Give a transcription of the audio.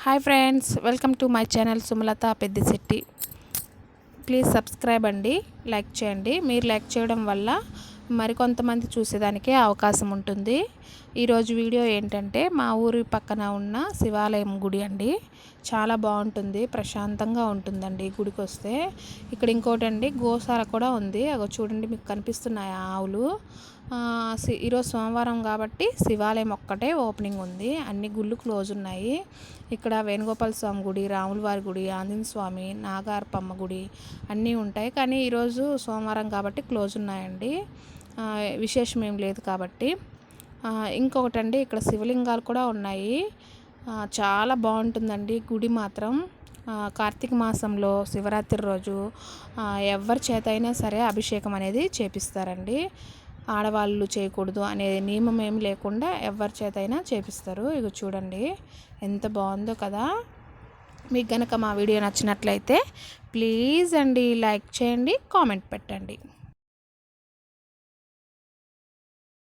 Hi friends, welcome to my channel Sumalatha Peddisetti. Please subscribe అండి, like చేయండి. మీరు లైక్ చేయడం వల్ల మరికొంతమంది చూసేదానికి అవకాశం ఉంటుంది. ఈరోజు వీడియో ఏంటంటే మా ఊరి పక్కన ఉన్న శివాలయం గుడి అండి. చాలా బాగుంటుంది, ప్రశాంతంగా ఉంటుందండి గుడికి వస్తే. ఇక్కడ ఇంకోటి అండి, గోశాల కూడా ఉంది. అగో చూడండి, మీకు కనిపిస్తున్నాయి ఆవులు. ఈరోజు సోమవారం కాబట్టి శివాలయం ఒక్కటే ఓపెనింగ్ ఉంది, అన్ని గుళ్ళు క్లోజ్ ఉన్నాయి. ఇక్కడ వేణుగోపాల స్వామి గుడి, రాముల వారి గుడి, ఆంజనేయ స్వామి, నాగార్పమ్మ గుడి అన్నీ ఉంటాయి. కానీ ఈరోజు సోమవారం కాబట్టి క్లోజ్ ఉన్నాయండి, విశేషం ఏం లేదు కాబట్టి. ఇంకొకటండి, ఇక్కడ శివలింగాలు కూడా ఉన్నాయి. చాలా బాగుంటుందండి గుడి మాత్రం. కార్తీక మాసంలో శివరాత్రి రోజు ఎవరి చేత అయినా సరే అభిషేకం అనేది చేపిస్తారండి. ఆడవాళ్ళు చేయకూడదు అనే నియమం ఏమి లేకుండా ఎవరి చేత అయినా చేపిస్తారు. ఇక చూడండి ఎంత బాగుందో కదా. మీకు కనుక మా వీడియో నచ్చినట్లయితే ప్లీజ్ అండి లైక్ చేయండి, కామెంట్ పెట్టండి.